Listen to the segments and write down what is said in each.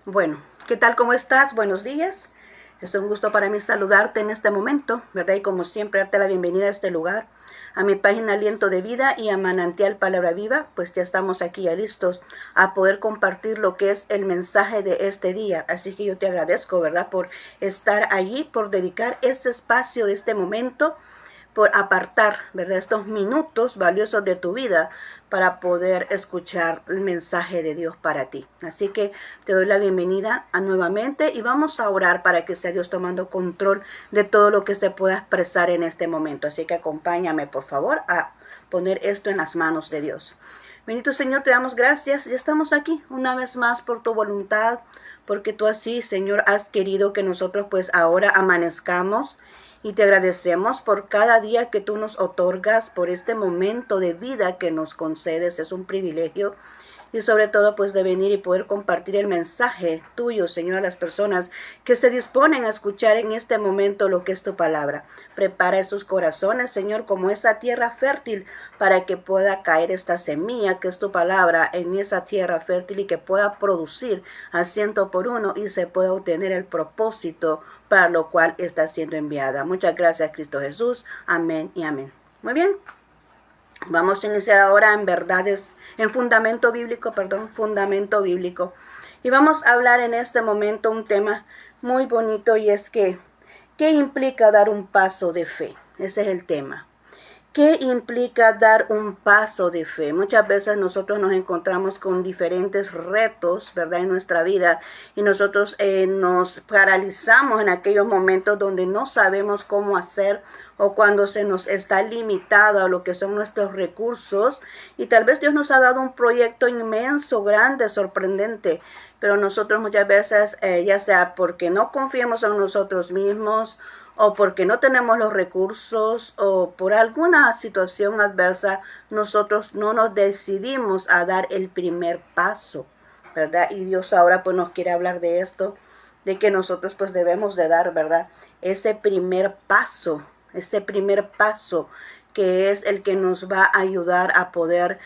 Bueno, ¿qué tal? ¿Cómo estás? Buenos días. Es un gusto para mí saludarte en este momento, ¿verdad? Y como siempre, darte la bienvenida a este lugar, a mi página Aliento de Vida y a Manantial Palabra Viva. Pues ya estamos aquí ya listos a poder compartir lo que es el mensaje de este día. Así que yo te agradezco, ¿verdad? Por estar allí, por dedicar este espacio de este momento, por apartar, ¿verdad?, estos minutos valiosos de tu vida para poder escuchar el mensaje de Dios para ti. Así que te doy la bienvenida nuevamente y vamos a orar para que sea Dios tomando control de todo lo que se pueda expresar en este momento. Así que acompáñame, por favor, a poner esto en las manos de Dios. Bendito Señor, te damos gracias. Ya estamos aquí una vez más por tu voluntad, porque tú así, Señor, has querido que nosotros pues ahora amanezcamos. Y te agradecemos por cada día que tú nos otorgas, por este momento de vida que nos concedes. Es un privilegio. Y sobre todo, pues, de venir y poder compartir el mensaje tuyo, Señor, a las personas que se disponen a escuchar en este momento lo que es tu palabra. Prepara esos corazones, Señor, como esa tierra fértil para que pueda caer esta semilla que es tu palabra en esa tierra fértil y que pueda producir al 100 por 1 y se pueda obtener el propósito para lo cual está siendo enviada. Muchas gracias, Cristo Jesús. Amén y amén. Muy bien. Vamos a iniciar ahora en verdades, en fundamento bíblico. Y vamos a hablar en este momento un tema muy bonito y es que, ¿qué implica dar un paso de fe? Ese es el tema. ¿Qué implica dar un paso de fe? Muchas veces nosotros nos encontramos con diferentes retos, ¿verdad?, en nuestra vida y nosotros nos paralizamos en aquellos momentos donde no sabemos cómo hacer o cuando se nos está limitado a lo que son nuestros recursos y tal vez Dios nos ha dado un proyecto inmenso, grande, sorprendente, pero nosotros muchas veces, ya sea porque no confiemos en nosotros mismos o porque no tenemos los recursos o por alguna situación adversa, nosotros no nos decidimos a dar el primer paso, ¿verdad? Y Dios ahora pues nos quiere hablar de esto, de que nosotros pues debemos de dar, ¿verdad?, ese primer paso que es el que nos va a ayudar a poder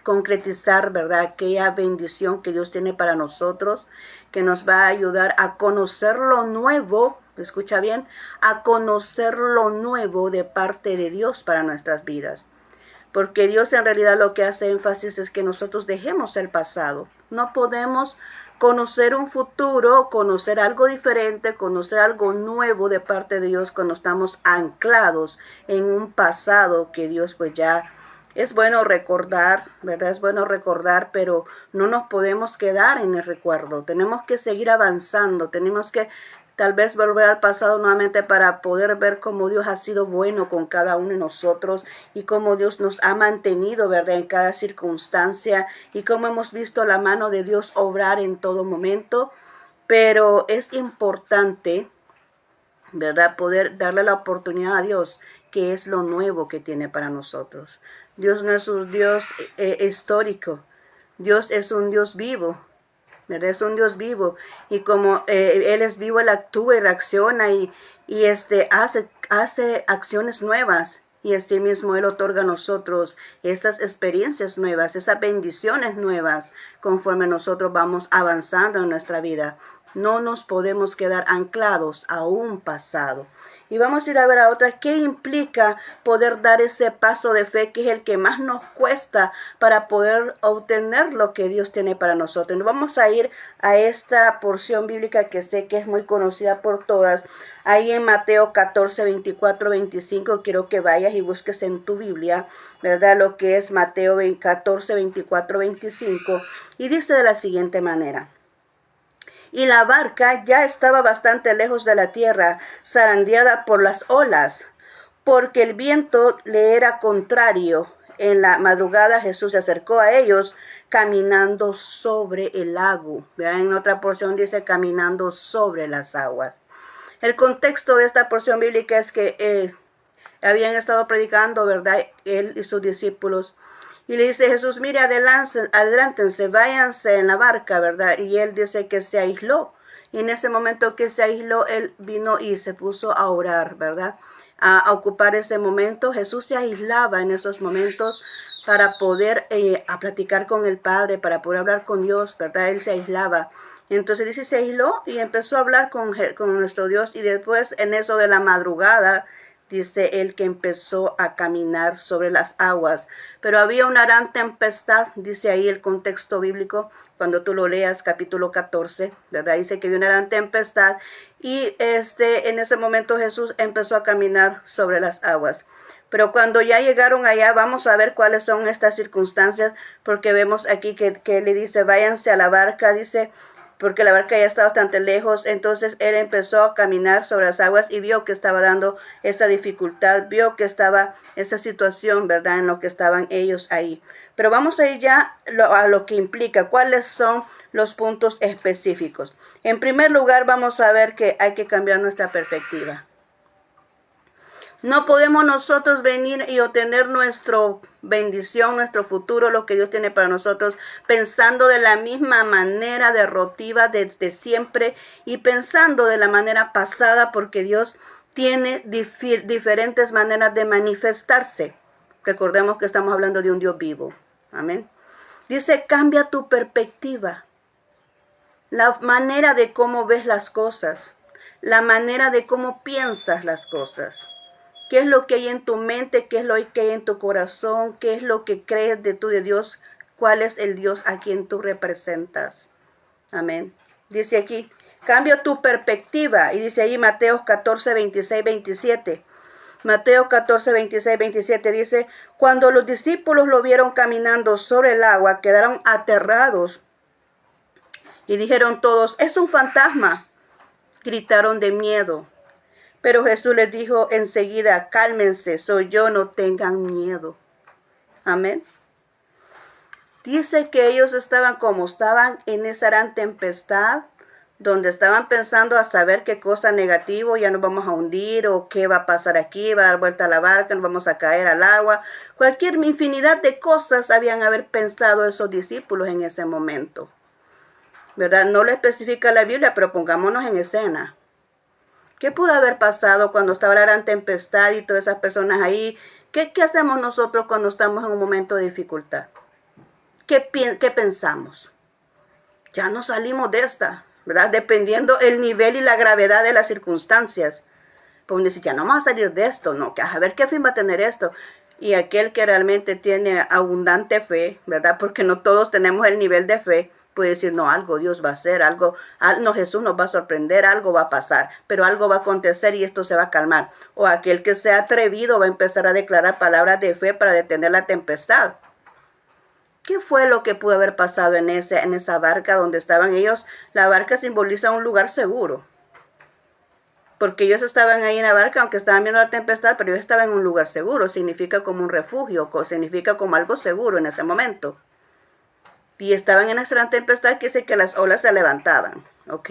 concretizar, ¿verdad?, aquella bendición que Dios tiene para nosotros, que nos va a ayudar a conocer lo nuevo, escucha bien, a conocer lo nuevo de parte de Dios para nuestras vidas. Porque Dios en realidad lo que hace énfasis es que nosotros dejemos el pasado. No podemos conocer un futuro, conocer algo diferente, conocer algo nuevo de parte de Dios cuando estamos anclados en un pasado que Dios pues ya... Es bueno recordar, ¿verdad? Es bueno recordar, pero no nos podemos quedar en el recuerdo. Tenemos que seguir avanzando, tenemos que tal vez volver al pasado nuevamente para poder ver cómo Dios ha sido bueno con cada uno de nosotros y cómo Dios nos ha mantenido, ¿verdad?, en cada circunstancia y cómo hemos visto la mano de Dios obrar en todo momento. Pero es importante, ¿verdad?, poder darle la oportunidad a Dios, que es lo nuevo que tiene para nosotros. Dios no es un Dios histórico. Dios es un Dios vivo, ¿verdad? Es un Dios vivo. Y como Él es vivo, Él actúa y reacciona y hace acciones nuevas. Y así mismo Él otorga a nosotros esas experiencias nuevas, esas bendiciones nuevas, conforme nosotros vamos avanzando en nuestra vida. No nos podemos quedar anclados a un pasado. Y vamos a ir a ver a otra. ¿Qué implica poder dar ese paso de fe, que es el que más nos cuesta para poder obtener lo que Dios tiene para nosotros? Vamos a ir a esta porción bíblica que sé que es muy conocida por todas. Ahí en Mateo 14, 24, 25, quiero que vayas y busques en tu Biblia, ¿verdad?, lo que es Mateo 14, 24, 25. Y dice de la siguiente manera: y la barca ya estaba bastante lejos de la tierra, zarandeada por las olas, porque el viento le era contrario. En la madrugada Jesús se acercó a ellos caminando sobre el lago. ¿Verdad? En otra porción dice caminando sobre las aguas. El contexto de esta porción bíblica es que habían estado predicando, ¿verdad?, él y sus discípulos. Y le dice Jesús: mire, adelántense, váyanse en la barca, ¿verdad? Y él dice que se aisló. Y en ese momento que se aisló, él vino y se puso a orar, ¿verdad?, a ocupar ese momento. Jesús se aislaba en esos momentos para poder a platicar con el Padre, para poder hablar con Dios, ¿verdad? Él se aislaba. Entonces dice, se aisló y empezó a hablar con nuestro Dios, y después en eso de la madrugada, dice él que empezó a caminar sobre las aguas. Pero había una gran tempestad, dice ahí el contexto bíblico, cuando tú lo leas, capítulo 14, ¿verdad? Dice que había una gran tempestad y en ese momento Jesús empezó a caminar sobre las aguas. Pero cuando ya llegaron allá, vamos a ver cuáles son estas circunstancias, porque vemos aquí que le dice, váyanse a la barca, dice, porque la barca ya estaba bastante lejos. Entonces él empezó a caminar sobre las aguas y vio que estaba dando esa dificultad, vio que estaba esa situación, ¿verdad?, en lo que estaban ellos ahí. Pero vamos a ir ya a lo que implica, cuáles son los puntos específicos. En primer lugar, vamos a ver que hay que cambiar nuestra perspectiva. No podemos nosotros venir y obtener nuestra bendición, nuestro futuro, lo que Dios tiene para nosotros, pensando de la misma manera derrotiva desde siempre y pensando de la manera pasada, porque Dios tiene diferentes maneras de manifestarse. Recordemos que estamos hablando de un Dios vivo. Amén. Dice, cambia tu perspectiva, la manera de cómo ves las cosas, la manera de cómo piensas las cosas. ¿Qué es lo que hay en tu mente? ¿Qué es lo que hay en tu corazón? ¿Qué es lo que crees de Dios? ¿Cuál es el Dios a quien tú representas? Amén. Dice aquí, cambia tu perspectiva. Y dice ahí Mateo 14, 26, 27. Mateo 14, 26, 27 dice, cuando los discípulos lo vieron caminando sobre el agua, quedaron aterrados y dijeron todos, es un fantasma. Gritaron de miedo. Pero Jesús les dijo enseguida, cálmense, soy yo, no tengan miedo. Amén. Dice que ellos estaban en esa gran tempestad, donde estaban pensando a saber qué cosa negativa, ya nos vamos a hundir, o qué va a pasar aquí, va a dar vuelta a la barca, nos vamos a caer al agua. Cualquier infinidad de cosas habían haber pensado esos discípulos en ese momento. ¿Verdad? No lo especifica la Biblia, pero pongámonos en escena. ¿Qué pudo haber pasado cuando estaba la gran tempestad y todas esas personas ahí? ¿Qué hacemos nosotros cuando estamos en un momento de dificultad? ¿Qué pensamos? Ya no salimos de esta, ¿verdad? Dependiendo el nivel y la gravedad de las circunstancias. Pues decir, ya no vamos a salir de esto, ¿no? A ver qué fin va a tener esto. Y aquel que realmente tiene abundante fe, ¿verdad? Porque no todos tenemos el nivel de fe, puede decir, no, algo Dios va a hacer, algo, no, Jesús nos va a sorprender, algo va a pasar, pero algo va a acontecer y esto se va a calmar. O aquel que sea atrevido va a empezar a declarar palabras de fe para detener la tempestad. ¿Qué fue lo que pudo haber pasado en esa barca donde estaban ellos? La barca simboliza un lugar seguro. Porque ellos estaban ahí en la barca, aunque estaban viendo la tempestad, pero ellos estaban en un lugar seguro. Significa como un refugio, significa como algo seguro en ese momento. Y estaban en esa gran tempestad que dice que las olas se levantaban. ¿Ok?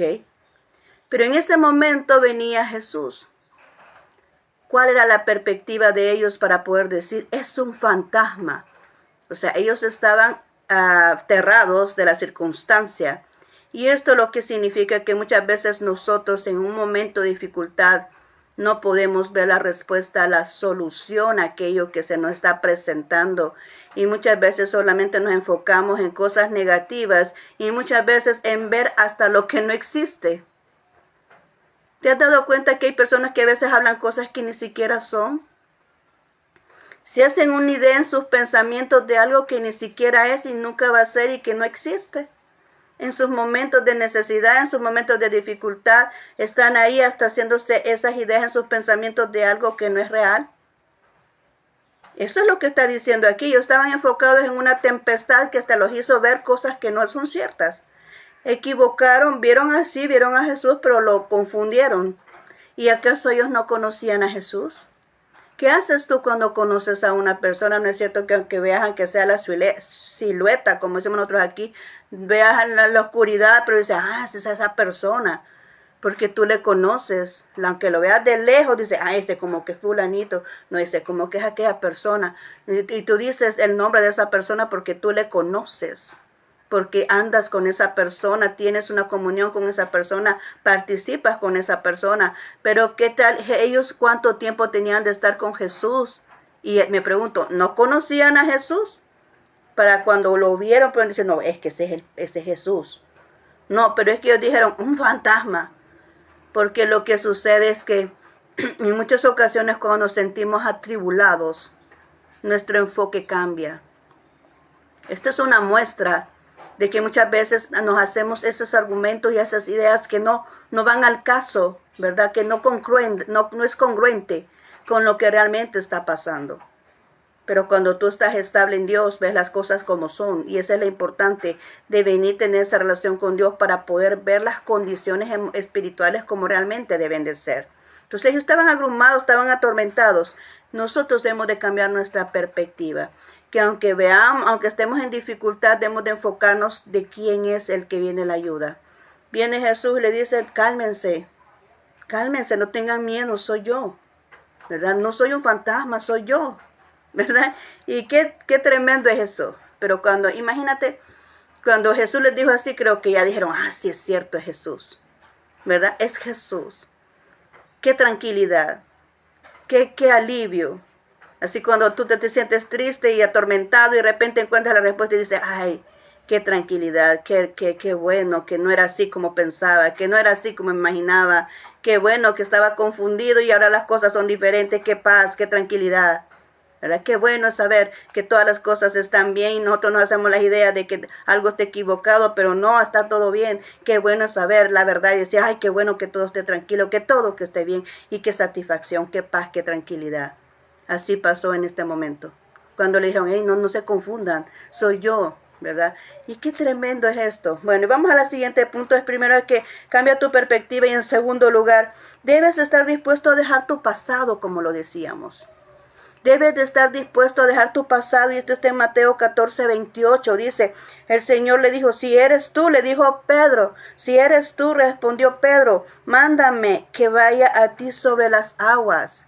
Pero en ese momento venía Jesús. ¿Cuál era la perspectiva de ellos para poder decir, es un fantasma? O sea, ellos estaban aterrados de la circunstancia. Y esto lo que significa que muchas veces nosotros en un momento de dificultad no podemos ver la respuesta, la solución a aquello que se nos está presentando. Y muchas veces solamente nos enfocamos en cosas negativas y muchas veces en ver hasta lo que no existe. ¿Te has dado cuenta que hay personas que a veces hablan cosas que ni siquiera son? Se hacen una idea en sus pensamientos de algo que ni siquiera es y nunca va a ser y que no existe. En sus momentos de necesidad, en sus momentos de dificultad, están ahí hasta haciéndose esas ideas en sus pensamientos de algo que no es real. Eso es lo que está diciendo aquí. Ellos estaban enfocados en una tempestad que hasta los hizo ver cosas que no son ciertas. Equivocaron, vieron a Jesús, pero lo confundieron. ¿Y acaso ellos no conocían a Jesús? ¿Qué haces tú cuando conoces a una persona? No es cierto que aunque veas, aunque sea la silueta, como decimos nosotros aquí, veas en la oscuridad, pero dices, esa es esa persona, porque tú le conoces. Aunque lo veas de lejos, dices, como que es fulanito, no, como que es aquella persona. Y tú dices el nombre de esa persona porque tú le conoces, porque andas con esa persona, tienes una comunión con esa persona, participas con esa persona. Pero ¿qué tal ellos cuánto tiempo tenían de estar con Jesús? Y me pregunto, ¿no conocían a Jesús? para cuando lo vieron, pero dicen, no, es que ese es Jesús. No, pero es que ellos dijeron, un fantasma. Porque lo que sucede es que en muchas ocasiones cuando nos sentimos atribulados, nuestro enfoque cambia. Esta es una muestra de que muchas veces nos hacemos esos argumentos y esas ideas que no van al caso, ¿verdad? Que no es congruente con lo que realmente está pasando. Pero cuando tú estás estable en Dios, ves las cosas como son. Y esa es la importante de venir a tener esa relación con Dios para poder ver las condiciones espirituales como realmente deben de ser. Entonces ellos estaban abrumados, estaban atormentados. Nosotros debemos de cambiar nuestra perspectiva. Que aunque veamos, aunque estemos en dificultad, debemos de enfocarnos de quién es el que viene la ayuda. Viene Jesús y le dice, cálmense, no tengan miedo, soy yo. ¿Verdad? No soy un fantasma, soy yo. ¿Verdad? Y qué tremendo es eso. Pero imagínate, cuando Jesús les dijo así, creo que ya dijeron, sí es cierto, es Jesús. ¿Verdad? Es Jesús. Qué tranquilidad, qué alivio. Así cuando tú te sientes triste y atormentado y de repente encuentras la respuesta y dices, ay, qué tranquilidad, qué bueno, que no era así como pensaba, que no era así como imaginaba, qué bueno que estaba confundido y ahora las cosas son diferentes, qué paz, qué tranquilidad. ¿Verdad? Qué bueno es saber que todas las cosas están bien y nosotros nos hacemos las ideas de que algo esté equivocado, pero no, está todo bien. Qué bueno es saber la verdad y decir, ay, qué bueno que todo esté tranquilo, que todo que esté bien y qué satisfacción, qué paz, qué tranquilidad. Así pasó en este momento. Cuando le dijeron, hey, no se confundan, soy yo, ¿verdad? Y qué tremendo es esto. Bueno, y vamos al siguiente punto. Es primero que cambia tu perspectiva y en segundo lugar, debes estar dispuesto a dejar tu pasado, como lo decíamos. Debes de estar dispuesto a dejar tu pasado. Y esto está en Mateo 14:28. Dice, el Señor le dijo, si eres tú, le dijo Pedro, si eres tú, respondió Pedro, mándame que vaya a ti sobre las aguas.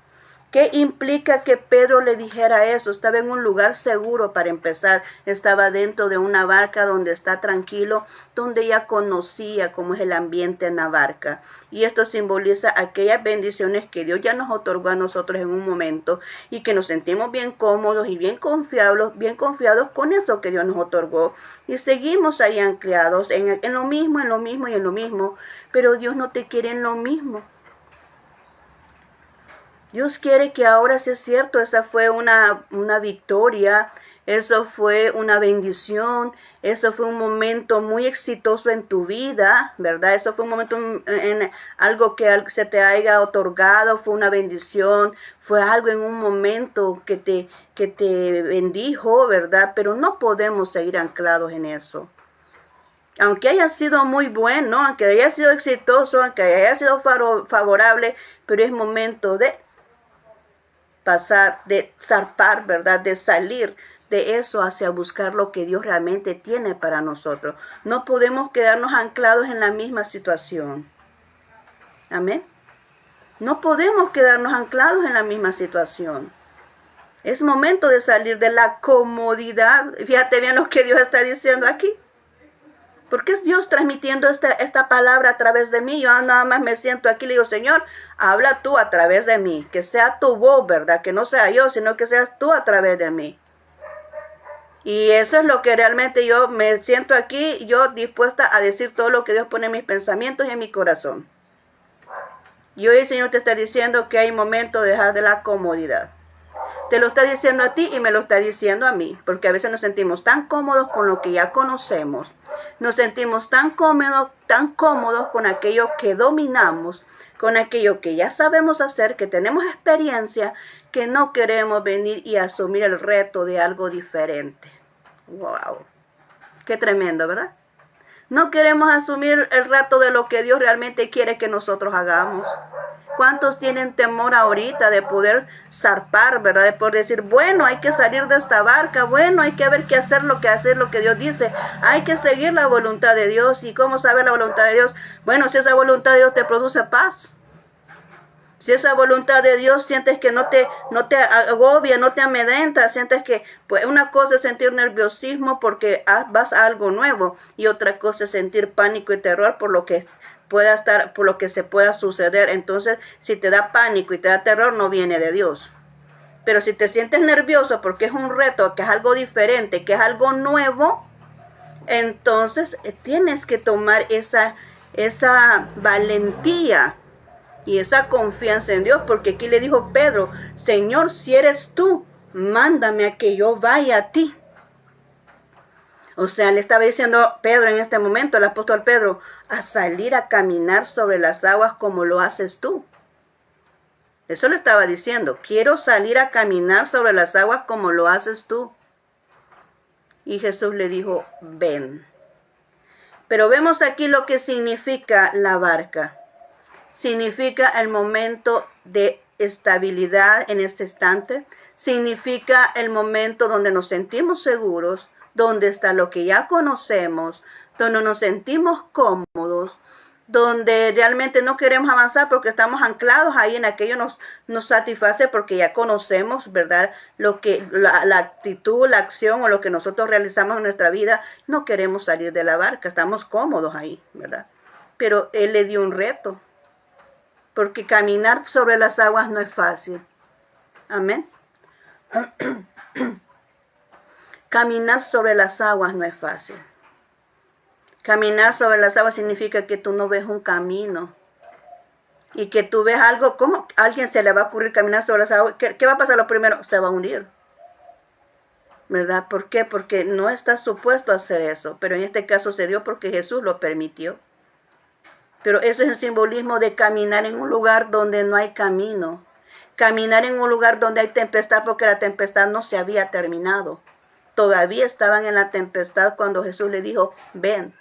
¿Qué implica que Pedro le dijera eso? Estaba en un lugar seguro para empezar. Estaba dentro de una barca donde está tranquilo, donde ya conocía cómo es el ambiente en la barca. Y esto simboliza aquellas bendiciones que Dios ya nos otorgó a nosotros en un momento y que nos sentimos bien cómodos y bien confiados con eso que Dios nos otorgó. Y seguimos ahí anclados en lo mismo, en lo mismo y en lo mismo. Pero Dios no te quiere en lo mismo. Dios quiere que ahora sea cierto, esa fue una victoria, eso fue una bendición, eso fue un momento muy exitoso en tu vida, ¿verdad? Eso fue un momento en algo que se te haya otorgado, fue una bendición, fue algo en un momento que te bendijo, ¿verdad? Pero no podemos seguir anclados en eso. Aunque haya sido muy bueno, aunque haya sido exitoso, aunque haya sido favorable, pero es momento de pasar, de zarpar, ¿verdad? De salir de eso hacia buscar lo que Dios realmente tiene para nosotros. No podemos quedarnos anclados en la misma situación. Amén. No podemos quedarnos anclados en la misma situación. Es momento de salir de la comodidad. Fíjate bien lo que Dios está diciendo aquí. Porque es Dios transmitiendo esta palabra a través de mí. Yo nada más me siento aquí y le digo, Señor, habla tú a través de mí. Que sea tu voz, ¿verdad? Que no sea yo, sino que seas tú a través de mí. Y eso es lo que realmente yo me siento aquí, yo dispuesta a decir todo lo que Dios pone en mis pensamientos y en mi corazón. Y hoy el Señor te está diciendo que hay momento de dejar de la comodidad. Te lo está diciendo a ti y me lo está diciendo a mí, porque a veces nos sentimos tan cómodos con lo que ya conocemos, nos sentimos tan cómodos con aquello que dominamos, con aquello que ya sabemos hacer, que tenemos experiencia, que no queremos venir y asumir el reto de algo diferente. ¡Wow! ¡Qué tremendo!, ¿verdad? No queremos asumir el reto de lo que Dios realmente quiere que nosotros hagamos. ¿Cuántos tienen temor ahorita de poder zarpar, verdad? De poder decir, bueno, hay que salir de esta barca, bueno, hay que ver qué hacer lo que Dios dice. Hay que seguir la voluntad de Dios. ¿Y cómo saber la voluntad de Dios? Bueno, si esa voluntad de Dios te produce paz. Si esa voluntad de Dios sientes que no te agobia, no te amedrenta, sientes que pues una cosa es sentir nerviosismo porque vas a algo nuevo y otra cosa es sentir pánico y terror por lo que se pueda suceder. Entonces, si te da pánico y te da terror, no viene de Dios. Pero si te sientes nervioso porque es un reto, que es algo diferente, que es algo nuevo, entonces tienes que tomar esa valentía y esa confianza en Dios, porque aquí le dijo Pedro, Señor, si eres tú, mándame a que yo vaya a ti. O sea, le estaba diciendo Pedro en este momento, el apóstol Pedro, a salir a caminar sobre las aguas como lo haces tú. Eso le estaba diciendo, quiero salir a caminar sobre las aguas como lo haces tú. Y Jesús le dijo, ven. Pero vemos aquí lo que significa la barca. Significa el momento de estabilidad en este instante. Significa el momento donde nos sentimos seguros, donde está lo que ya conocemos, donde nos sentimos cómodos, donde realmente no queremos avanzar porque estamos anclados ahí en aquello, nos satisface porque ya conocemos, ¿verdad? Lo que la actitud, la acción o lo que nosotros realizamos en nuestra vida, no queremos salir de la barca, estamos cómodos ahí, ¿verdad? Pero Él le dio un reto, porque caminar sobre las aguas no es fácil. Amén. Caminar sobre las aguas no es fácil. Caminar sobre las aguas significa que tú no ves un camino y que tú ves algo. ¿Cómo a alguien se le va a ocurrir caminar sobre las aguas? ¿Qué va a pasar lo primero? Se va a hundir, ¿verdad? ¿Por qué? Porque no está supuesto a hacer eso, pero en este caso se dio porque Jesús lo permitió. Pero eso es un simbolismo de caminar en un lugar donde no hay camino. Caminar en un lugar donde hay tempestad porque la tempestad no se había terminado. Todavía estaban en la tempestad cuando Jesús le dijo, ven.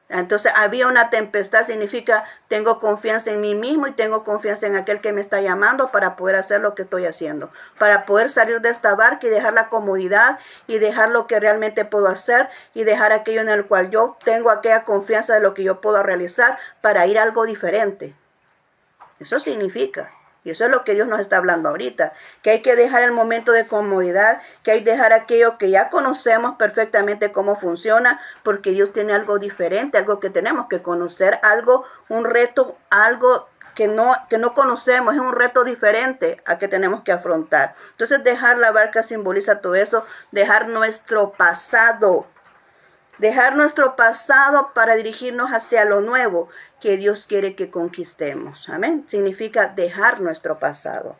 Entonces había una tempestad, significa tengo confianza en mí mismo y tengo confianza en aquel que me está llamando para poder hacer lo que estoy haciendo. Para poder salir de esta barca y dejar la comodidad y dejar lo que realmente puedo hacer y dejar aquello en el cual yo tengo aquella confianza de lo que yo puedo realizar para ir a algo diferente. Eso significa. Y eso es lo que Dios nos está hablando ahorita, que hay que dejar el momento de comodidad, que hay que dejar aquello que ya conocemos perfectamente cómo funciona, porque Dios tiene algo diferente, algo que tenemos que conocer, algo, un reto, algo que no conocemos, es un reto diferente a que tenemos que afrontar. Entonces dejar la barca simboliza todo eso, dejar nuestro pasado para dirigirnos hacia lo nuevo que Dios quiere que conquistemos. Amén. Significa dejar nuestro pasado.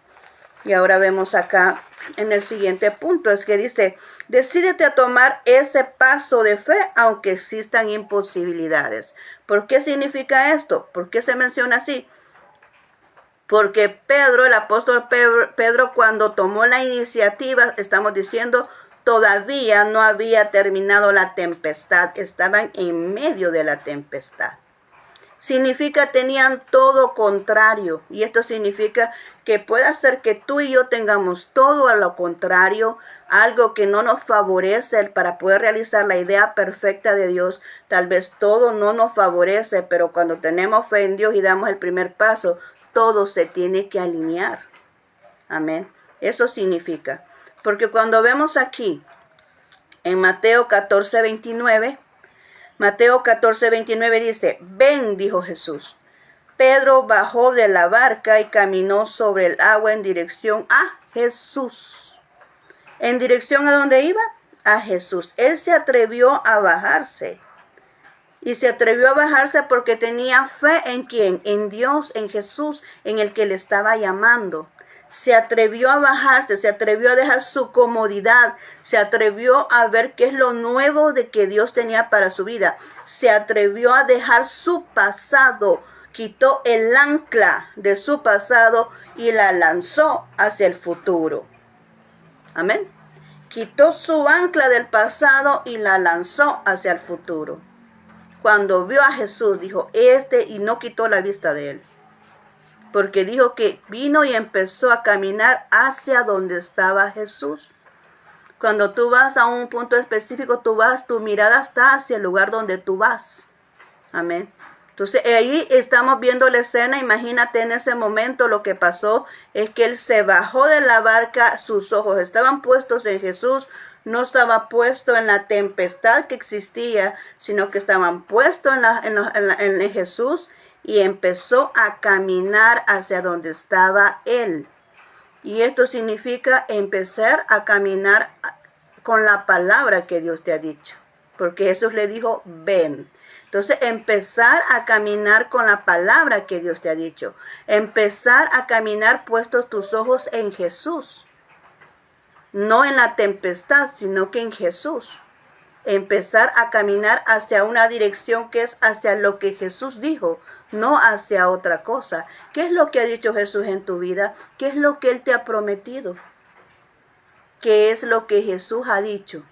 Y ahora vemos acá en el siguiente punto, es que dice, decídete a tomar ese paso de fe aunque existan imposibilidades. ¿Por qué significa esto? ¿Por qué se menciona así? Porque Pedro, el apóstol Pedro, cuando tomó la iniciativa, estamos diciendo, todavía no había terminado la tempestad, estaban en medio de la tempestad. Significa tenían todo contrario, y esto significa que puede ser que tú y yo tengamos todo a lo contrario, algo que no nos favorece para poder realizar la idea perfecta de Dios. Tal vez todo no nos favorece, pero cuando tenemos fe en Dios y damos el primer paso, todo se tiene que alinear. Amén. Eso significa. Porque cuando vemos aquí, en Mateo 14:29, Mateo 14:29 dice, ven, dijo Jesús. Pedro bajó de la barca y caminó sobre el agua en dirección a Jesús. ¿En dirección a dónde iba? A Jesús. Él se atrevió a bajarse. Y se atrevió a bajarse porque tenía fe en quién, en Dios, en Jesús, en el que le estaba llamando. Se atrevió a bajarse, se atrevió a dejar su comodidad, se atrevió a ver qué es lo nuevo de que Dios tenía para su vida. Se atrevió a dejar su pasado, quitó el ancla de su pasado y la lanzó hacia el futuro. Amén. Quitó su ancla del pasado y la lanzó hacia el futuro. Cuando vio a Jesús, dijo, y no quitó la vista de él. Porque dijo que vino y empezó a caminar hacia donde estaba Jesús. Cuando tú vas a un punto específico, tu mirada está hacia el lugar donde tú vas. Amén. Entonces ahí estamos viendo la escena. Imagínate en ese momento lo que pasó es que él se bajó de la barca, sus ojos estaban puestos en Jesús. No estaba puesto en la tempestad que existía, sino que estaban puestos en Jesús, y empezó a caminar hacia donde estaba él. Y esto significa empezar a caminar con la palabra que Dios te ha dicho. Porque Jesús le dijo, ven. Entonces, empezar a caminar con la palabra que Dios te ha dicho. Empezar a caminar puestos tus ojos en Jesús. No en la tempestad, sino que en Jesús. Empezar a caminar hacia una dirección que es hacia lo que Jesús dijo, no hacia otra cosa. ¿Qué es lo que ha dicho Jesús en tu vida? ¿Qué es lo que Él te ha prometido? ¿Qué es lo que Jesús ha dicho?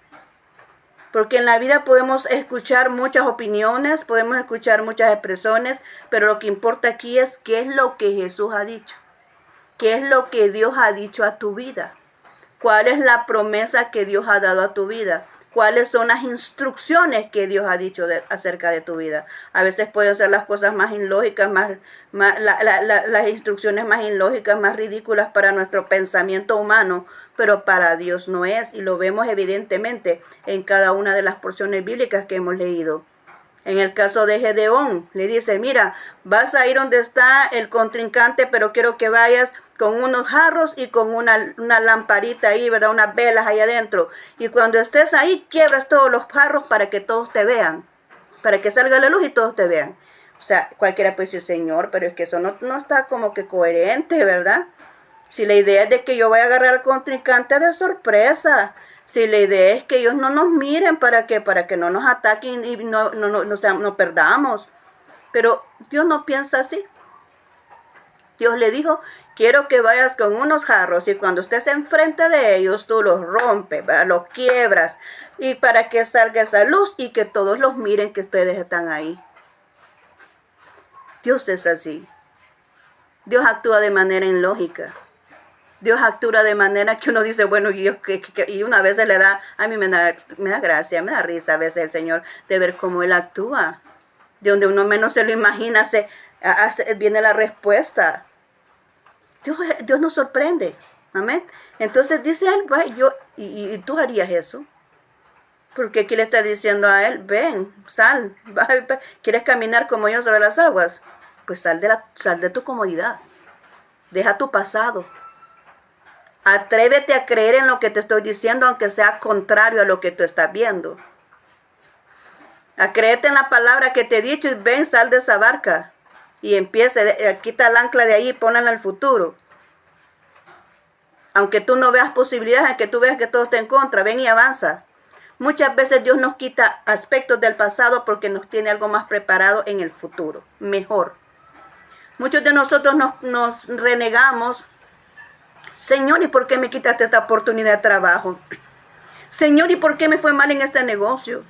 Porque en la vida podemos escuchar muchas opiniones, podemos escuchar muchas expresiones, pero lo que importa aquí es qué es lo que Jesús ha dicho. ¿Qué es lo que Dios ha dicho a tu vida? ¿Cuál es la promesa que Dios ha dado a tu vida? ¿Cuáles son las instrucciones que Dios ha dicho acerca de tu vida? A veces pueden ser las cosas más ilógicas, las instrucciones más ilógicas, más ridículas para nuestro pensamiento humano, pero para Dios no es. Y lo vemos evidentemente en cada una de las porciones bíblicas que hemos leído. En el caso de Gedeón, le dice, mira, vas a ir donde está el contrincante, pero quiero que vayas con unos jarros y con una lamparita ahí, ¿verdad? Unas velas ahí adentro. Y cuando estés ahí, quiebras todos los jarros para que todos te vean, para que salga la luz y todos te vean. O sea, cualquiera puede decir, Señor, pero es que eso no está como que coherente, ¿verdad? Si la idea es de que yo vaya a agarrar al contrincante de sorpresa, si la idea es que ellos no nos miren, ¿para qué? Para que no nos ataquen y no perdamos. Pero Dios no piensa así. Dios le dijo, quiero que vayas con unos jarros y cuando estés enfrente de ellos, tú los rompes, ¿verdad? Los quiebras y para que salga esa luz y que todos los miren que ustedes están ahí. Dios es así. Dios actúa de manera ilógica. Dios actúa de manera que uno dice, bueno, y una vez le da, a mí me da gracia, me da risa a veces el Señor de ver cómo Él actúa. De donde uno menos se lo imagina, viene la respuesta. Dios nos sorprende. Amén. Entonces dice Él, y tú harías eso. Porque aquí le está diciendo a Él, ven, sal, ¿quieres caminar como yo sobre las aguas? Pues sal de tu comodidad. Deja tu pasado. Atrévete a creer en lo que te estoy diciendo, aunque sea contrario a lo que tú estás viendo. Créete en la palabra que te he dicho y ven, sal de esa barca. Y empiece, quita el ancla de ahí y ponla en el futuro. Aunque tú no veas posibilidades, aunque tú veas que todo está en contra, ven y avanza. Muchas veces Dios nos quita aspectos del pasado porque nos tiene algo más preparado en el futuro, mejor. Muchos de nosotros nos renegamos. Señor, ¿y por qué me quitaste esta oportunidad de trabajo? Señor, ¿y por qué me fue mal en este negocio?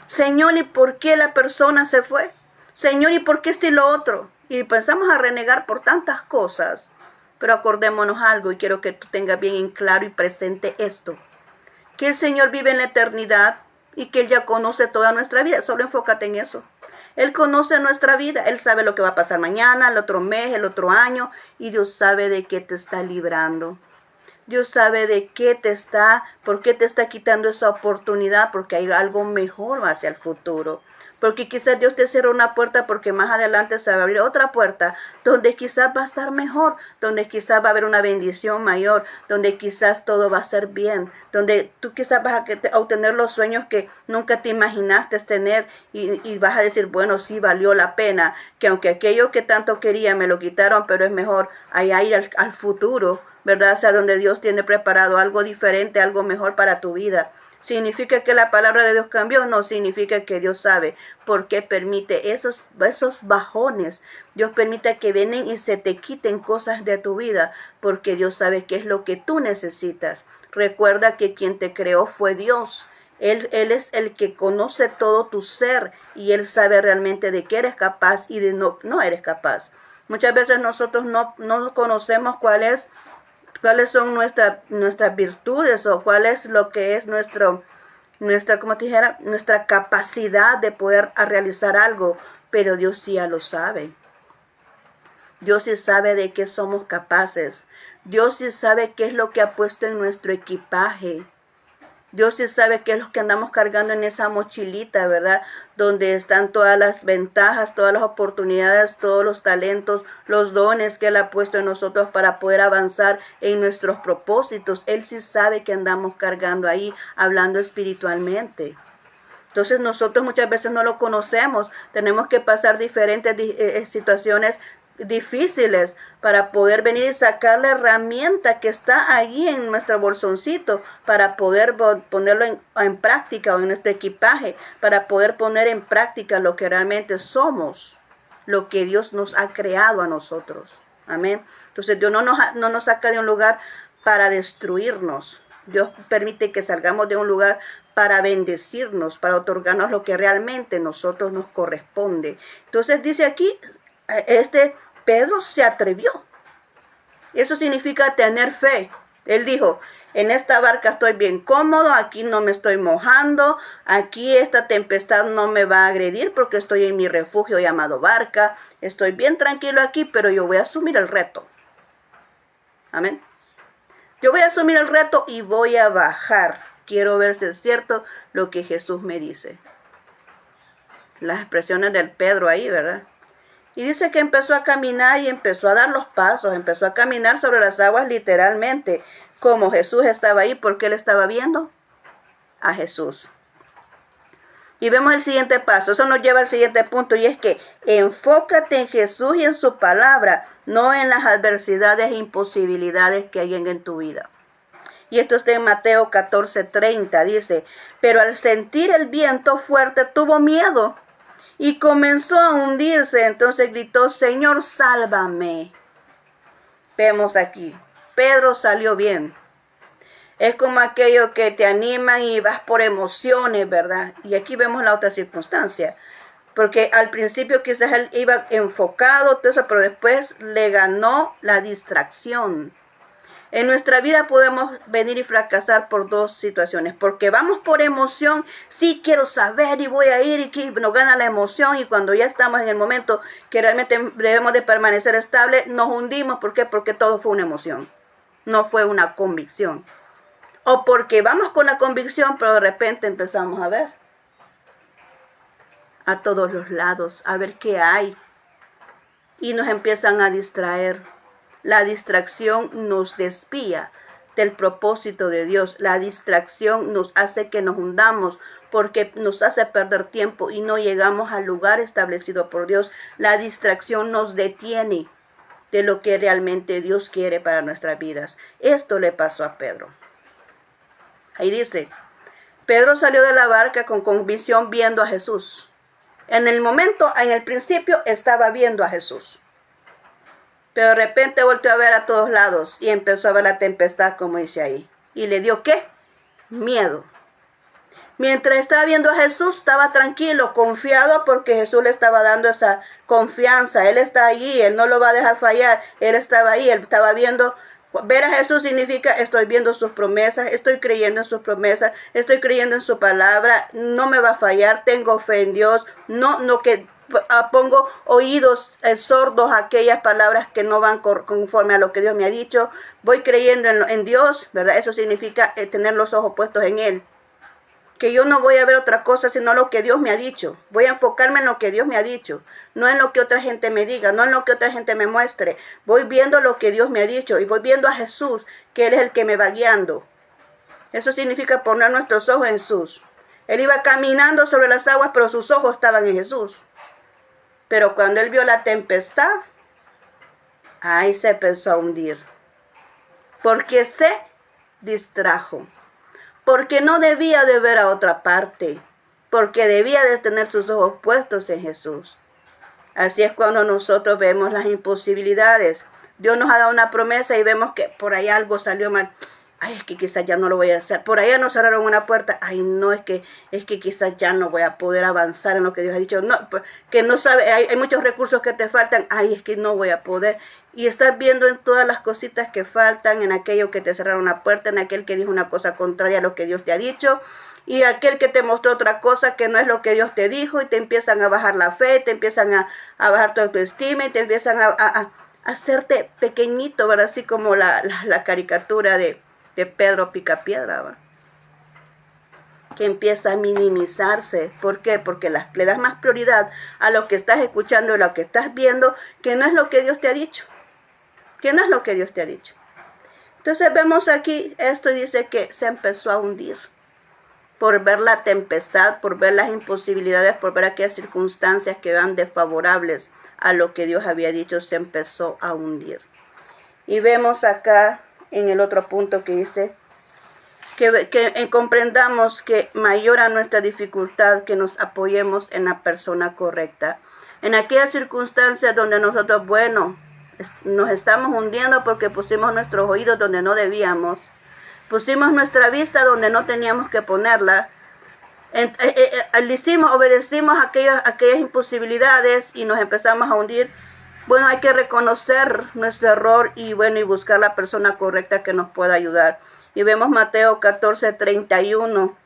Señor, ¿y por qué la persona se fue? Señor, ¿y por qué esto y lo otro? Y pensamos a renegar por tantas cosas. Pero acordémonos algo y quiero que tú tengas bien en claro y presente esto. Que el Señor vive en la eternidad y que Él ya conoce toda nuestra vida. Solo enfócate en eso. Él conoce nuestra vida. Él sabe lo que va a pasar mañana, el otro mes, el otro año. Y Dios sabe de qué te está librando. Dios sabe de por qué te está quitando esa oportunidad, porque hay algo mejor hacia el futuro. Porque quizás Dios te cierra una puerta porque más adelante se va a abrir otra puerta donde quizás va a estar mejor, donde quizás va a haber una bendición mayor, donde quizás todo va a ser bien, donde tú quizás vas a obtener los sueños que nunca te imaginaste tener y vas a decir, bueno, sí valió la pena, que aunque aquello que tanto quería me lo quitaron, pero es mejor allá ir al futuro, ¿verdad? O sea, donde Dios tiene preparado algo diferente, algo mejor para tu vida. ¿Significa que la palabra de Dios cambió? No, significa que Dios sabe por qué permite esos bajones. Dios permite que vengan y se te quiten cosas de tu vida, porque Dios sabe qué es lo que tú necesitas. Recuerda que quien te creó fue Dios. Él es el que conoce todo tu ser y Él sabe realmente de qué eres capaz y de no eres capaz. Muchas veces nosotros no conocemos cuáles son nuestras virtudes o cuál es lo que es nuestra capacidad de poder realizar algo, pero Dios sí ya lo sabe. Dios sí sabe de qué somos capaces. Dios sí sabe qué es lo que ha puesto en nuestro equipaje. Dios sí sabe qué es lo que andamos cargando en esa mochilita, ¿verdad? Donde están todas las ventajas, todas las oportunidades, todos los talentos, los dones que Él ha puesto en nosotros para poder avanzar en nuestros propósitos. Él sí sabe que andamos cargando ahí, hablando espiritualmente. Entonces nosotros muchas veces no lo conocemos, tenemos que pasar diferentes situaciones difíciles para poder venir y sacar la herramienta que está allí en nuestro bolsoncito para poder ponerlo en práctica o en nuestro equipaje, para poder poner en práctica lo que realmente somos, lo que Dios nos ha creado a nosotros. Amén. Entonces Dios no nos saca de un lugar para destruirnos. Dios permite que salgamos de un lugar para bendecirnos, para otorgarnos lo que realmente nosotros nos corresponde. Entonces dice aquí, Pedro se atrevió. Eso significa tener fe. Él dijo, en esta barca estoy bien cómodo, aquí no me estoy mojando, aquí esta tempestad no me va a agredir porque estoy en mi refugio llamado barca. Estoy bien tranquilo aquí, pero yo voy a asumir el reto. Amén. Yo voy a asumir el reto y voy a bajar. Quiero ver si es cierto lo que Jesús me dice. Las expresiones del Pedro ahí, ¿verdad? Y dice que empezó a caminar y empezó a dar los pasos, empezó a caminar sobre las aguas literalmente, como Jesús estaba ahí, porque él estaba viendo a Jesús. Y vemos el siguiente paso, eso nos lleva al siguiente punto, y es que enfócate en Jesús y en su palabra, no en las adversidades e imposibilidades que hay en tu vida. Y esto está en Mateo 14:30, dice, pero al sentir el viento fuerte tuvo miedo y comenzó a hundirse. Entonces gritó, Señor, sálvame. Vemos aquí, Pedro salió bien. Es como aquello que te animan y vas por emociones, ¿verdad? Y aquí vemos la otra circunstancia. Porque al principio quizás él iba enfocado, todo eso, pero después le ganó la distracción. En nuestra vida podemos venir y fracasar por dos situaciones, porque vamos por emoción, sí quiero saber y voy a ir, y que nos gana la emoción, y cuando ya estamos en el momento que realmente debemos de permanecer estable, nos hundimos. ¿Por qué? Porque todo fue una emoción, no fue una convicción. O porque vamos con la convicción, pero de repente empezamos a ver a todos los lados, a ver qué hay, y nos empiezan a distraer. La distracción nos desvía del propósito de Dios. La distracción nos hace que nos hundamos porque nos hace perder tiempo y no llegamos al lugar establecido por Dios. La distracción nos detiene de lo que realmente Dios quiere para nuestras vidas. Esto le pasó a Pedro. Ahí dice, Pedro salió de la barca con convicción viendo a Jesús. En el principio estaba viendo a Jesús. Pero de repente volteó a ver a todos lados y empezó a ver la tempestad, como dice ahí. ¿Y le dio qué? Miedo. Mientras estaba viendo a Jesús, estaba tranquilo, confiado, porque Jesús le estaba dando esa confianza. Él está allí, Él no lo va a dejar fallar. Él estaba ahí, Él estaba viendo. Ver a Jesús significa estoy viendo sus promesas, estoy creyendo en sus promesas, estoy creyendo en su palabra, no me va a fallar, tengo fe en Dios, no que pongo oídos sordos a aquellas palabras que no van conforme a lo que Dios me ha dicho. Voy creyendo en Dios, ¿verdad? Eso significa tener los ojos puestos en Él. Que yo no voy a ver otra cosa sino lo que Dios me ha dicho. Voy a enfocarme en lo que Dios me ha dicho, no en lo que otra gente me diga, no en lo que otra gente me muestre. Voy viendo lo que Dios me ha dicho y voy viendo a Jesús, que Él es el que me va guiando. Eso significa poner nuestros ojos en Jesús. Él iba caminando sobre las aguas, pero sus ojos estaban en Jesús. Pero cuando él vio la tempestad, ahí se empezó a hundir. Porque se distrajo. Porque no debía de ver a otra parte. Porque debía de tener sus ojos puestos en Jesús. Así es cuando nosotros vemos las imposibilidades. Dios nos ha dado una promesa y vemos que por ahí algo salió mal. Ay, es que quizás ya no lo voy a hacer. Por allá nos cerraron una puerta. Ay, no, es que quizás ya no voy a poder avanzar en lo que Dios ha dicho. No, que no sabe, hay muchos recursos que te faltan. Ay, es que no voy a poder. Y estás viendo en todas las cositas que faltan, en aquello que te cerraron una puerta, en aquel que dijo una cosa contraria a lo que Dios te ha dicho, y aquel que te mostró otra cosa que no es lo que Dios te dijo, y te empiezan a bajar la fe, te empiezan a bajar tu autoestima, y te empiezan a hacerte pequeñito, ¿verdad? Así como la caricatura de Pedro Picapiedra, ¿va? que empieza a minimizarse. ¿Por qué? Porque le das más prioridad a lo que estás escuchando y lo que estás viendo, que no es lo que Dios te ha dicho. Que no es lo que Dios te ha dicho. Entonces vemos aquí, esto dice que se empezó a hundir. Por ver la tempestad, por ver las imposibilidades, por ver aquellas circunstancias que eran desfavorables a lo que Dios había dicho, se empezó a hundir. Y vemos acá en el otro punto que dice que comprendamos que mayor a nuestra dificultad que nos apoyemos en la persona correcta. En aquellas circunstancias donde nosotros, nos estamos hundiendo porque pusimos nuestros oídos donde no debíamos, pusimos nuestra vista donde no teníamos que ponerla, obedecimos aquellas imposibilidades y nos empezamos a hundir. Bueno, hay que reconocer nuestro error y buscar la persona correcta que nos pueda ayudar. Y vemos Mateo 14:31.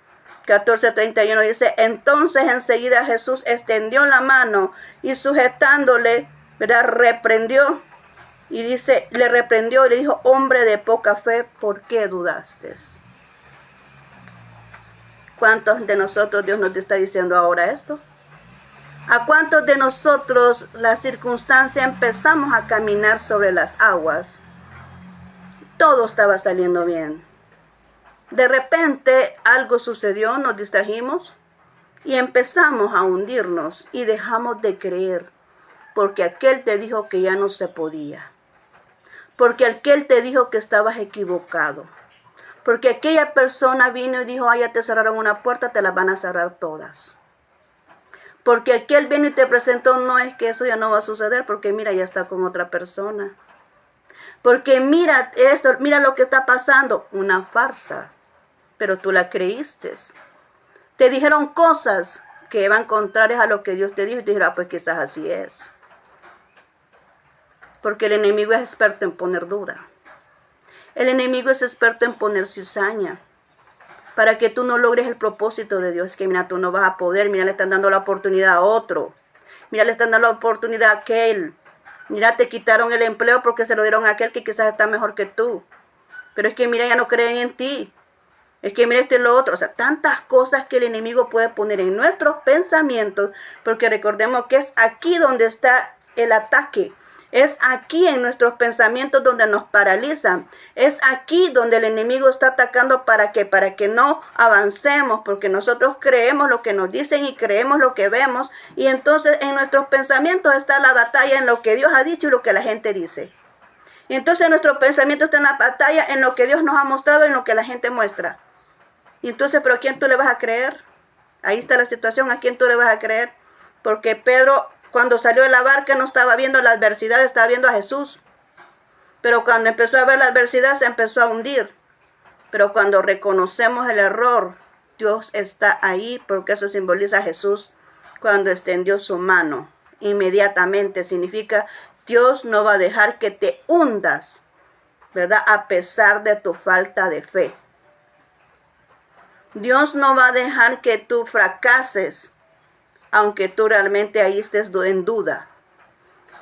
14:31 dice, entonces enseguida Jesús extendió la mano y sujetándole, ¿verdad?, reprendió. Y dice, le reprendió y le dijo, hombre de poca fe, ¿por qué dudaste? ¿Cuántos de nosotros Dios nos está diciendo ahora esto? ¿A cuántos de nosotros la circunstancia empezamos a caminar sobre las aguas? Todo estaba saliendo bien. De repente algo sucedió, nos distrajimos y empezamos a hundirnos y dejamos de creer porque aquel te dijo que ya no se podía. Porque aquel te dijo que estabas equivocado. Porque aquella persona vino y dijo, ya te cerraron una puerta, te las van a cerrar todas. Porque aquel vino y te presentó, no, es que eso ya no va a suceder, porque mira, ya está con otra persona. Porque mira esto, mira lo que está pasando, una farsa, pero tú la creíste. Te dijeron cosas que van contrarias a lo que Dios te dijo y te dijeron, pues quizás así es. Porque el enemigo es experto en poner duda. El enemigo es experto en poner cizaña. Para que tú no logres el propósito de Dios. Que mira, tú no vas a poder. Mira, le están dando la oportunidad a otro. Mira, le están dando la oportunidad a aquel. Mira, te quitaron el empleo porque se lo dieron a aquel que quizás está mejor que tú. Pero es que mira, ya no creen en ti. Es que mira esto y lo otro. O sea, tantas cosas que el enemigo puede poner en nuestros pensamientos. Porque recordemos que es aquí donde está el ataque. Es aquí en nuestros pensamientos donde nos paralizan. Es aquí donde el enemigo está atacando para que no avancemos, porque nosotros creemos lo que nos dicen y creemos lo que vemos. Y entonces en nuestros pensamientos está la batalla en lo que Dios ha dicho y lo que la gente dice. Y entonces nuestros pensamientos están en la batalla en lo que Dios nos ha mostrado y en lo que la gente muestra. Y entonces, ¿pero a quién tú le vas a creer? Ahí está la situación, ¿a quién tú le vas a creer? Porque Pedro, cuando salió de la barca, no estaba viendo la adversidad, estaba viendo a Jesús. Pero cuando empezó a ver la adversidad, se empezó a hundir. Pero cuando reconocemos el error, Dios está ahí, porque eso simboliza a Jesús cuando extendió su mano. Inmediatamente significa, Dios no va a dejar que te hundas, ¿verdad? A pesar de tu falta de fe. Dios no va a dejar que tú fracases, aunque tú realmente ahí estés en duda.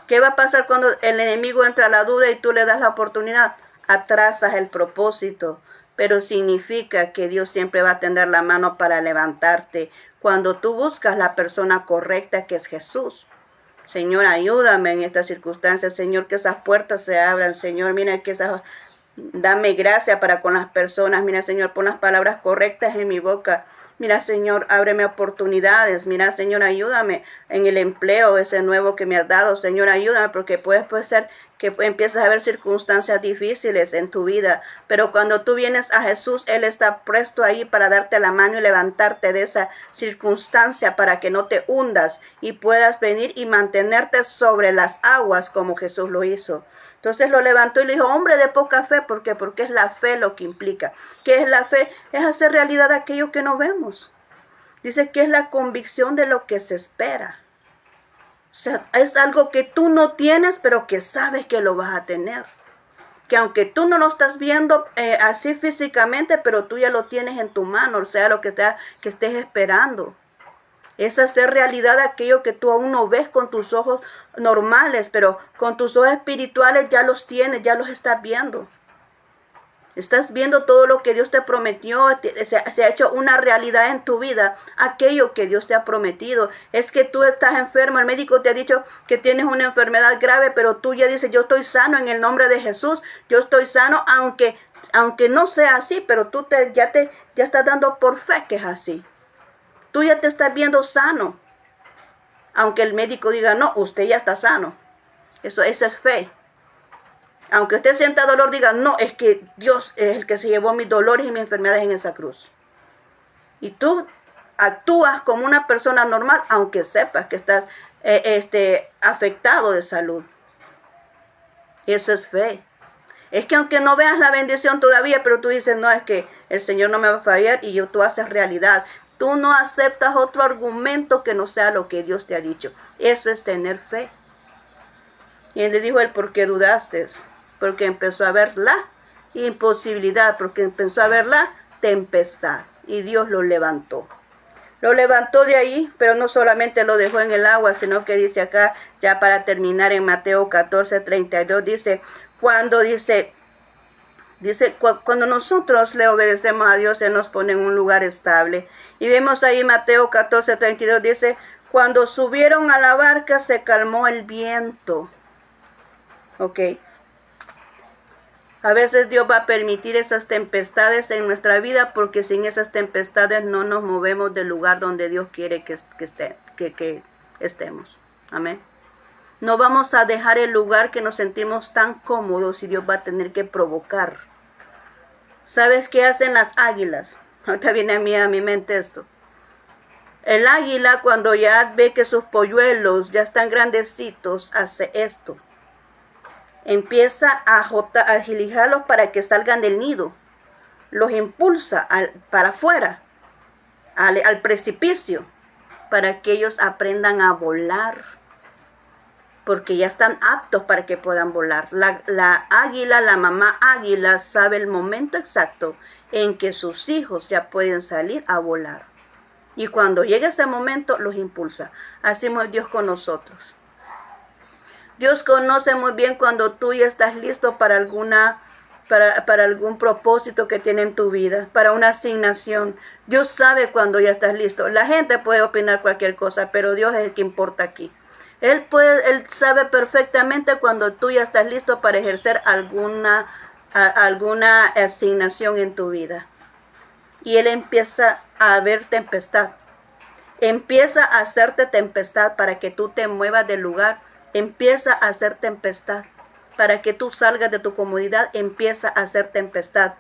¿Qué va a pasar cuando el enemigo entra a la duda y tú le das la oportunidad? Atrasas el propósito, pero significa que Dios siempre va a tender la mano para levantarte cuando tú buscas la persona correcta, que es Jesús. Señor, ayúdame en estas circunstancias, Señor, que esas puertas se abran, Señor, mira que dame gracia para con las personas, mira, Señor, pon las palabras correctas en mi boca. Mira, Señor, ábreme oportunidades. Mira, Señor, ayúdame en el empleo ese nuevo que me has dado. Señor, ayúdame porque puede ser que empieces a ver circunstancias difíciles en tu vida. Pero cuando tú vienes a Jesús, Él está presto ahí para darte la mano y levantarte de esa circunstancia para que no te hundas y puedas venir y mantenerte sobre las aguas como Jesús lo hizo. Entonces lo levantó y le dijo, hombre de poca fe, ¿por qué? Porque es la fe lo que implica. ¿Qué es la fe? Es hacer realidad aquello que no vemos. Dice que es la convicción de lo que se espera. O sea, es algo que tú no tienes, pero que sabes que lo vas a tener. Que aunque tú no lo estás viendo así físicamente, pero tú ya lo tienes en tu mano, o sea, lo que estés esperando. Es hacer realidad aquello que tú aún no ves con tus ojos normales, pero con tus ojos espirituales ya los tienes, ya los estás viendo. Estás viendo todo lo que Dios te prometió, se ha hecho una realidad en tu vida, aquello que Dios te ha prometido. Es que tú estás enfermo, el médico te ha dicho que tienes una enfermedad grave, pero tú ya dices, yo estoy sano en el nombre de Jesús, yo estoy sano, aunque no sea así, pero tú ya estás dando por fe que es así. Tú ya te estás viendo sano, aunque el médico diga, no, usted ya está sano. Esa es fe. Aunque usted sienta dolor, diga, no, es que Dios es el que se llevó mis dolores y mis enfermedades en esa cruz. Y tú actúas como una persona normal, aunque sepas que estás afectado de salud. Eso es fe. Es que aunque no veas la bendición todavía, pero tú dices, no, es que el Señor no me va a fallar y tú haces realidad. Tú no aceptas otro argumento que no sea lo que Dios te ha dicho. Eso es tener fe. Y él le dijo, ¿por qué dudaste? Porque empezó a ver la imposibilidad, porque empezó a ver la tempestad. Y Dios lo levantó. Lo levantó de ahí, pero no solamente lo dejó en el agua, sino que dice acá, ya para terminar en Mateo 14:32, cuando nosotros le obedecemos a Dios, Él nos pone en un lugar estable. Y vemos ahí Mateo 14:32, dice, cuando subieron a la barca se calmó el viento. Ok. A veces Dios va a permitir esas tempestades en nuestra vida porque sin esas tempestades no nos movemos del lugar donde Dios quiere que estemos. Amén. No vamos a dejar el lugar que nos sentimos tan cómodos y Dios va a tener que provocar. ¿Sabes qué hacen las águilas? Ahorita viene a mi mente esto. El águila cuando ya ve que sus polluelos ya están grandecitos hace esto. Empieza a agilijarlos para que salgan del nido. Los impulsa para afuera, al precipicio, para que ellos aprendan a volar. Porque ya están aptos para que puedan volar. La águila, la mamá águila, sabe el momento exacto en que sus hijos ya pueden salir a volar. Y cuando llegue ese momento, los impulsa. Así es Dios con nosotros. Dios conoce muy bien cuando tú ya estás listo para algún propósito que tiene en tu vida, para una asignación. Dios sabe cuando ya estás listo. La gente puede opinar cualquier cosa, pero Dios es el que importa aquí. Él sabe perfectamente cuando tú ya estás listo para ejercer alguna asignación en tu vida. Y Él empieza a ver tempestad. Empieza a hacerte tempestad para que tú te muevas del lugar. Empieza a hacer tempestad. Para que tú salgas de tu comodidad, empieza a hacer tempestad.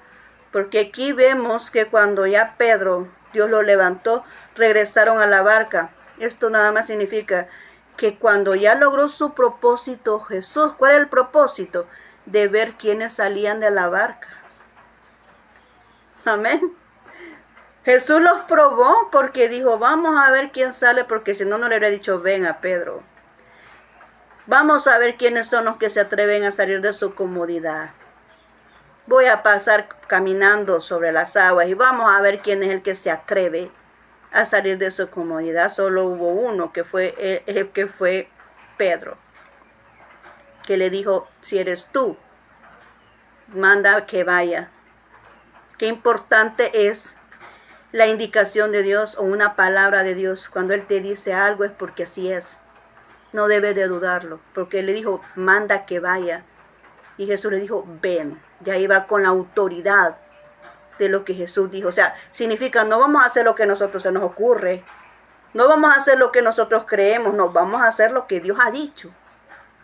Porque aquí vemos que cuando ya Pedro, Dios lo levantó, regresaron a la barca. Esto nada más significa que cuando ya logró su propósito Jesús, ¿cuál es el propósito? De ver quiénes salían de la barca. Amén. Jesús los probó porque dijo, vamos a ver quién sale, porque si no, no le habría dicho, ven a Pedro. Vamos a ver quiénes son los que se atreven a salir de su comodidad. Voy a pasar caminando sobre las aguas y vamos a ver quién es el que se atreve a salir de su comodidad. Solo hubo uno que fue Pedro, que le dijo, si eres tú, manda que vaya. Qué importante es la indicación de Dios o una palabra de Dios. Cuando Él te dice algo es porque así es. No debes de dudarlo, porque Él le dijo, manda que vaya. Y Jesús le dijo, ven. Ya iba con la autoridad de lo que Jesús dijo. O sea, significa, no vamos a hacer lo que a nosotros se nos ocurre. No vamos a hacer lo que nosotros creemos. No, vamos a hacer lo que Dios ha dicho.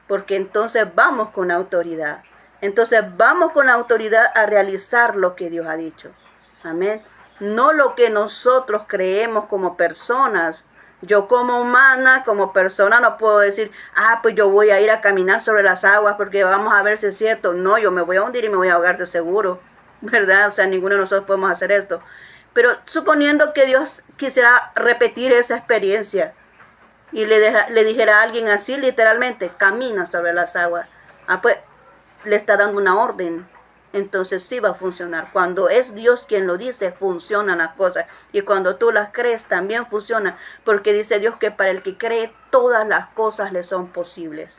Porque entonces vamos con autoridad. Entonces vamos con la autoridad a realizar lo que Dios ha dicho. Amén. No lo que nosotros creemos como personas. Yo como humana, como persona, no puedo decir, pues yo voy a ir a caminar sobre las aguas porque vamos a ver si es cierto. No, yo me voy a hundir y me voy a ahogar de seguro, ¿verdad? O sea, ninguno de nosotros podemos hacer esto. Pero suponiendo que Dios quisiera repetir esa experiencia y le dijera a alguien así literalmente, camina sobre las aguas, pues le está dando una orden. Entonces sí va a funcionar. Cuando es Dios quien lo dice, funcionan las cosas. Y cuando tú las crees, también funciona. Porque dice Dios que para el que cree, todas las cosas le son posibles.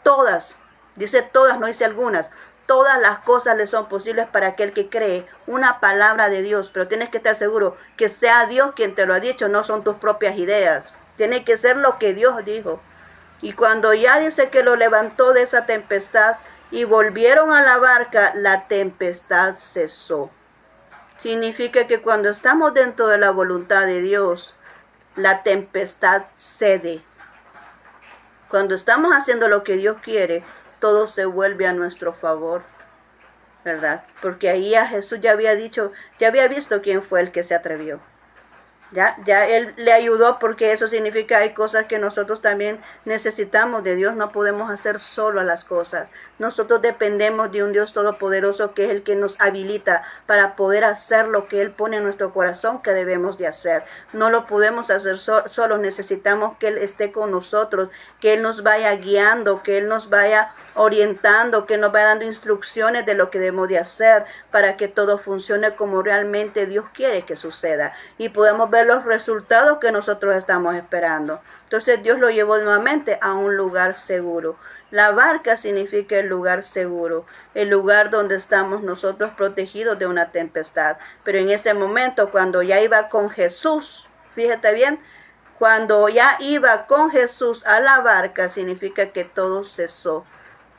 Todas. Dice todas, no dice algunas. todas las cosas le son posibles para aquel que cree. Una palabra de Dios, pero tienes que estar seguro que sea Dios quien te lo ha dicho, no son tus propias ideas. Tiene que ser lo que Dios dijo. Y cuando ya dice que lo levantó de esa tempestad y volvieron a la barca, la tempestad cesó. Significa que cuando estamos dentro de la voluntad de Dios, la tempestad cede. Cuando estamos haciendo lo que Dios quiere, todo se vuelve a nuestro favor, ¿verdad? Porque ahí a Jesús ya había dicho, ya había visto quién fue el que se atrevió. Ya Él le ayudó, porque eso significa hay cosas que nosotros también necesitamos de Dios. No podemos hacer solo las cosas. Nosotros dependemos de un Dios todopoderoso que es el que nos habilita para poder hacer lo que Él pone en nuestro corazón que debemos de hacer. No lo podemos hacer solo. Necesitamos que Él esté con nosotros, que Él nos vaya guiando, que Él nos vaya orientando, que nos vaya dando instrucciones de lo que debemos de hacer para que todo funcione como realmente Dios quiere que suceda y podamos ver los resultados que nosotros estamos esperando. Entonces Dios lo llevó nuevamente a un lugar seguro. La barca significa el lugar seguro, el lugar donde estamos nosotros protegidos de una tempestad. Pero en ese momento, cuando ya iba con Jesús, fíjate bien, cuando ya iba con Jesús a la barca, significa que todo cesó.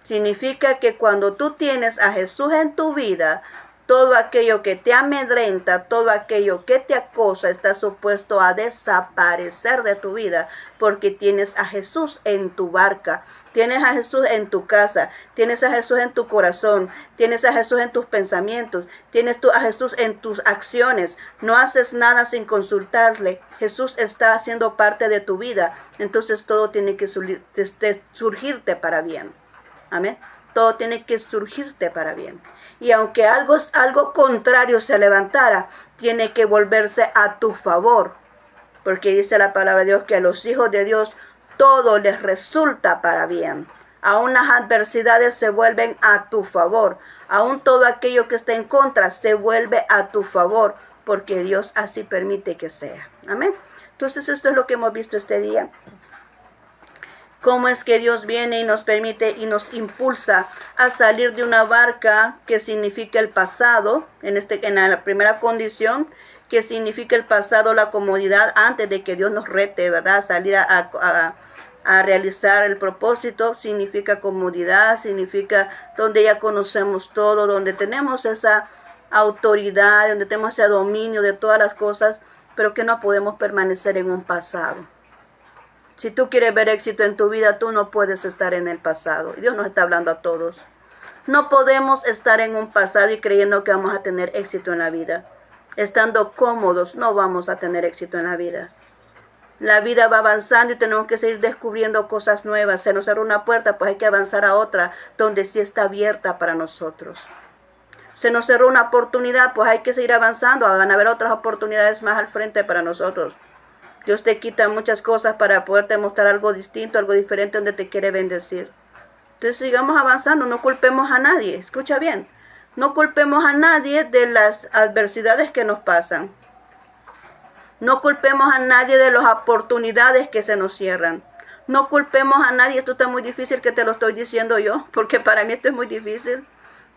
Significa que cuando tú tienes a Jesús en tu vida, todo aquello que te amedrenta, todo aquello que te acosa, está supuesto a desaparecer de tu vida, porque tienes a Jesús en tu barca, tienes a Jesús en tu casa, tienes a Jesús en tu corazón, tienes a Jesús en tus pensamientos, tienes a Jesús en tus acciones. No haces nada sin consultarle. Jesús está haciendo parte de tu vida, entonces todo tiene que surgirte para bien. Amén. Todo tiene que surgirte para bien. Y aunque algo contrario se levantara, tiene que volverse a tu favor. Porque dice la palabra de Dios que a los hijos de Dios todo les resulta para bien. Aún las adversidades se vuelven a tu favor. Aún todo aquello que está en contra se vuelve a tu favor. Porque Dios así permite que sea. Amén. Entonces esto es lo que hemos visto este día. Cómo es que Dios viene y nos permite y nos impulsa a salir de una barca que significa el pasado, en la primera condición, que significa el pasado, la comodidad, antes de que Dios nos rete, ¿verdad? Salir a realizar el propósito, significa comodidad, significa donde ya conocemos todo, donde tenemos esa autoridad, donde tenemos ese dominio de todas las cosas, pero que no podemos permanecer en un pasado. Si tú quieres ver éxito en tu vida, tú no puedes estar en el pasado. Dios nos está hablando a todos. No podemos estar en un pasado y creyendo que vamos a tener éxito en la vida. Estando cómodos, no vamos a tener éxito en la vida. La vida va avanzando y tenemos que seguir descubriendo cosas nuevas. Se nos cerró una puerta, pues hay que avanzar a otra, donde sí está abierta para nosotros. Se nos cerró una oportunidad, pues hay que seguir avanzando. Van a haber otras oportunidades más al frente para nosotros. Dios te quita muchas cosas para poderte mostrar algo distinto, algo diferente donde te quiere bendecir. Entonces sigamos avanzando, no culpemos a nadie. Escucha bien, no culpemos a nadie de las adversidades que nos pasan. No culpemos a nadie de las oportunidades que se nos cierran. No culpemos a nadie. Esto está muy difícil que te lo estoy diciendo yo, porque para mí esto es muy difícil.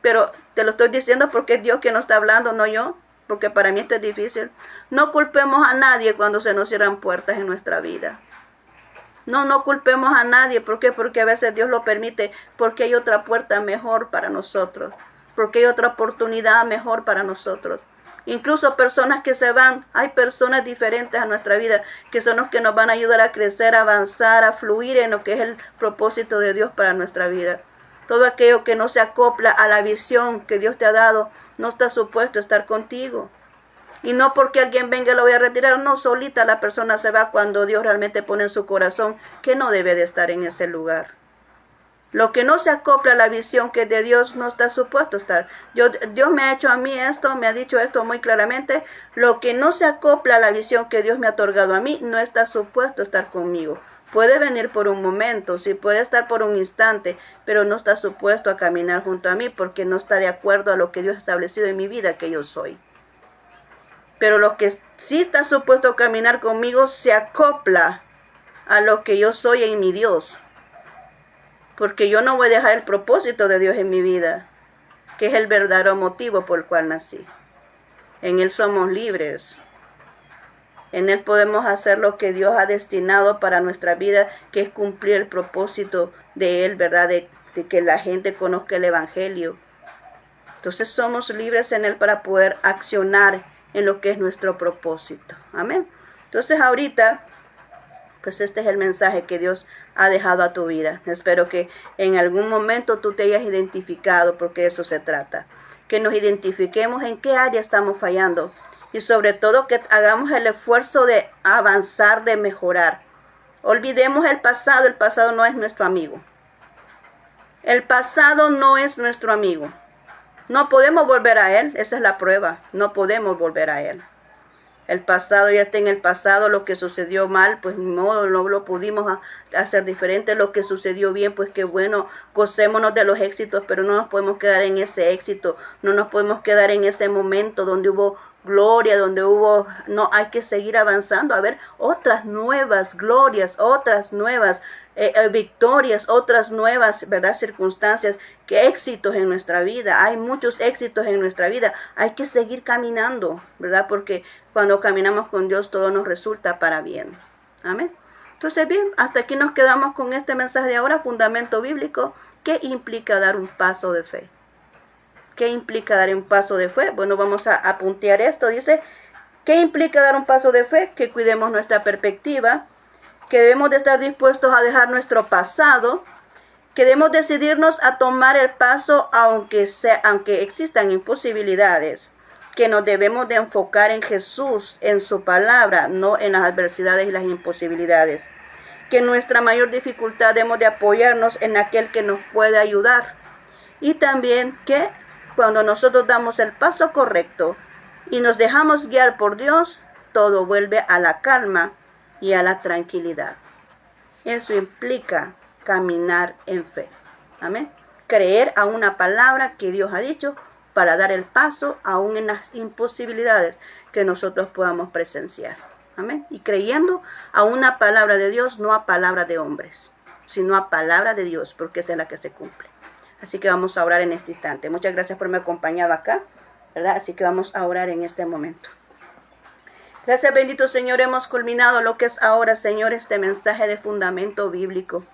Pero te lo estoy diciendo porque es Dios que nos está hablando, no yo. Porque para mí esto es difícil. No culpemos a nadie cuando se nos cierran puertas en nuestra vida. No culpemos a nadie. ¿Por qué? Porque a veces Dios lo permite. Porque hay otra puerta mejor para nosotros. Porque hay otra oportunidad mejor para nosotros. Incluso personas que se van. Hay personas diferentes a nuestra vida que son los que nos van a ayudar a crecer, a avanzar, a fluir en lo que es el propósito de Dios para nuestra vida. Todo aquello que no se acopla a la visión que Dios te ha dado, no está supuesto a estar contigo. Y no porque alguien venga y lo voy a retirar, no, solita la persona se va cuando Dios realmente pone en su corazón que no debe de estar en ese lugar. Lo que no se acopla a la visión que es de Dios no está supuesto a estar. Dios me ha hecho a mí esto, me ha dicho esto muy claramente. Lo que no se acopla a la visión que Dios me ha otorgado a mí no está supuesto a estar conmigo. Puede venir por un momento, sí puede estar por un instante, pero no está supuesto a caminar junto a mí porque no está de acuerdo a lo que Dios ha establecido en mi vida que yo soy. Pero lo que sí está supuesto a caminar conmigo se acopla a lo que yo soy en mi Dios. Porque yo no voy a dejar el propósito de Dios en mi vida. que es el verdadero motivo por el cual nací. En Él somos libres. En Él podemos hacer lo que Dios ha destinado para nuestra vida, que es cumplir el propósito de Él, ¿verdad? De que la gente conozca el Evangelio. Entonces somos libres en Él para poder accionar en lo que es nuestro propósito. Amén. Entonces ahorita, pues este es el mensaje que Dios ha dejado a tu vida. Espero que en algún momento tú te hayas identificado, porque de eso se trata. Que nos identifiquemos en qué área estamos fallando. Y sobre todo que hagamos el esfuerzo de avanzar, de mejorar. Olvidemos el pasado no es nuestro amigo. El pasado no es nuestro amigo. No podemos volver a él, esa es la prueba, no podemos volver a él. El pasado ya está en el pasado, lo que sucedió mal, pues ni modo, no lo pudimos hacer diferente. Lo que sucedió bien, pues qué bueno, gocémonos de los éxitos, pero no nos podemos quedar en ese éxito, no nos podemos quedar en ese momento donde hubo gloria, donde hubo, no, hay que seguir avanzando, a ver, otras nuevas glorias, otras nuevas victorias, otras nuevas, ¿verdad?, circunstancias, que éxitos en nuestra vida. Hay muchos éxitos en nuestra vida, hay que seguir caminando, ¿verdad?, porque cuando caminamos con Dios todo nos resulta para bien. Amén. Entonces bien, hasta aquí nos quedamos con este mensaje de ahora, fundamento bíblico. ¿Qué implica dar un paso de fe? ¿Qué implica dar un paso de fe? Bueno, vamos a apuntear esto. Dice, ¿qué implica dar un paso de fe? Que cuidemos nuestra perspectiva, que debemos de estar dispuestos a dejar nuestro pasado, que debemos decidirnos a tomar el paso aunque existan imposibilidades, que nos debemos de enfocar en Jesús, en su palabra, no en las adversidades y las imposibilidades, que en nuestra mayor dificultad debemos de apoyarnos en aquel que nos puede ayudar, y también que cuando nosotros damos el paso correcto y nos dejamos guiar por Dios, todo vuelve a la calma y a la tranquilidad. Eso implica caminar en fe. Amén. Creer a una palabra que Dios ha dicho para dar el paso aún en las imposibilidades que nosotros podamos presenciar. Amén. Y creyendo a una palabra de Dios, no a palabra de hombres, sino a palabra de Dios, porque esa es la que se cumple. Así que vamos a orar en este instante. Muchas gracias por haberme acompañado acá, ¿verdad? Así que vamos a orar en este momento. Gracias, bendito Señor, hemos culminado lo que es ahora, Señor, este mensaje de fundamento bíblico.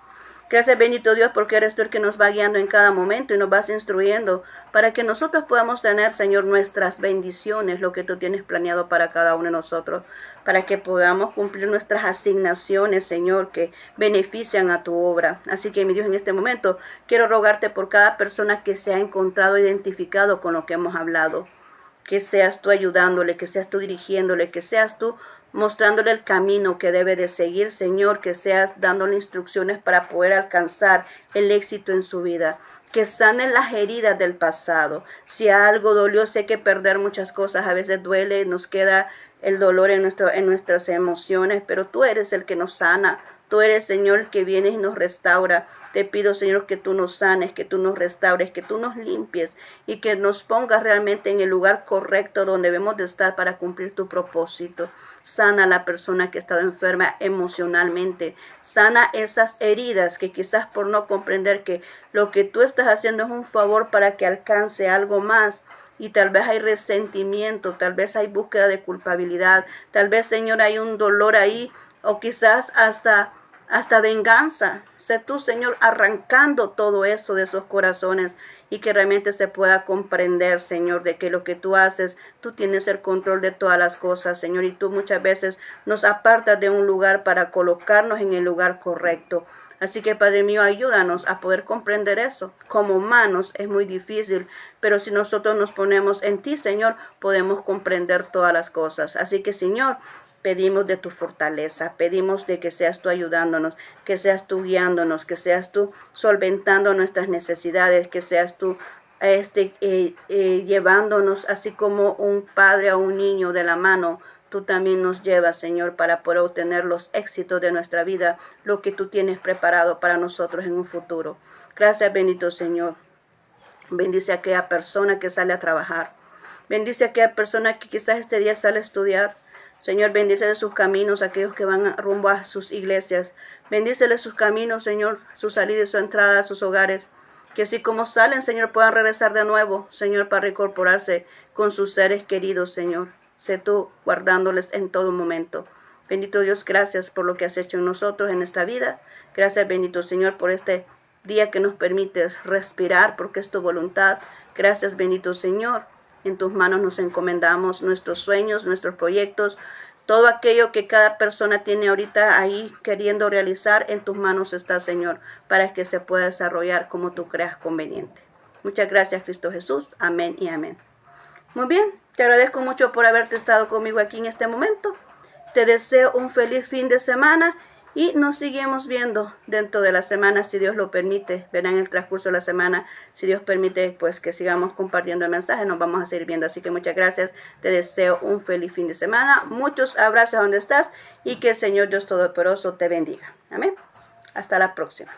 Gracias, bendito Dios, porque eres tú el que nos va guiando en cada momento y nos vas instruyendo para que nosotros podamos tener, Señor, nuestras bendiciones, lo que tú tienes planeado para cada uno de nosotros, para que podamos cumplir nuestras asignaciones, Señor, que benefician a tu obra. Así que, mi Dios, en este momento quiero rogarte por cada persona que se ha encontrado identificado con lo que hemos hablado. Que seas tú ayudándole, que seas tú dirigiéndole, que seas tú mostrándole el camino que debe de seguir, Señor, que seas dándole instrucciones para poder alcanzar el éxito en su vida, que sanen las heridas del pasado. Si algo dolió, sé que perder muchas cosas a veces duele, nos queda el dolor en nuestras emociones, pero tú eres el que nos sana. Tú eres, Señor, que vienes y nos restaura. Te pido, Señor, que tú nos sanes, que tú nos restaures, que tú nos limpies y que nos pongas realmente en el lugar correcto donde debemos de estar para cumplir tu propósito. Sana a la persona que ha estado enferma emocionalmente. Sana esas heridas que quizás por no comprender que lo que tú estás haciendo es un favor para que alcance algo más. Y tal vez hay resentimiento, tal vez hay búsqueda de culpabilidad, tal vez, Señor, hay un dolor ahí, o quizás hasta venganza. Sé tú, Señor, arrancando todo eso de esos corazones y que realmente se pueda comprender, Señor, de que lo que tú haces, tú tienes el control de todas las cosas, Señor, y tú muchas veces nos apartas de un lugar para colocarnos en el lugar correcto. Así que, Padre mío, ayúdanos a poder comprender eso. Como humanos es muy difícil, pero si nosotros nos ponemos en ti, Señor, podemos comprender todas las cosas. Así que, Señor, pedimos de tu fortaleza, pedimos de que seas tú ayudándonos, que seas tú guiándonos, que seas tú solventando nuestras necesidades, que seas tú llevándonos así como un padre a un niño de la mano. Tú también nos llevas, Señor, para poder obtener los éxitos de nuestra vida, lo que tú tienes preparado para nosotros en un futuro. Gracias, bendito Señor. Bendice a aquella persona que sale a trabajar. Bendice a aquella persona que quizás este día sale a estudiar. Señor, bendícele sus caminos, aquellos que van rumbo a sus iglesias. Bendícele sus caminos, Señor, su salida y su entrada a sus hogares. Que así como salen, Señor, puedan regresar de nuevo, Señor, para reincorporarse con sus seres queridos, Señor. Sé tú guardándoles en todo momento. Bendito Dios, gracias por lo que has hecho en nosotros, en nuestra vida. Gracias, bendito Señor, por este día que nos permites respirar, porque es tu voluntad. Gracias, bendito Señor. En tus manos nos encomendamos nuestros sueños, nuestros proyectos, todo aquello que cada persona tiene ahorita ahí queriendo realizar, en tus manos está, Señor, para que se pueda desarrollar como tú creas conveniente. Muchas gracias, Cristo Jesús. Amén y amén. Muy bien, te agradezco mucho por haberte estado conmigo aquí en este momento. Te deseo un feliz fin de semana y nos seguimos viendo dentro de la semana, si Dios lo permite. Verán en el transcurso de la semana, si Dios permite, pues que sigamos compartiendo el mensaje, nos vamos a seguir viendo. Así que muchas gracias, te deseo un feliz fin de semana, muchos abrazos donde estás y que el Señor Dios Todopoderoso te bendiga. Amén. Hasta la próxima.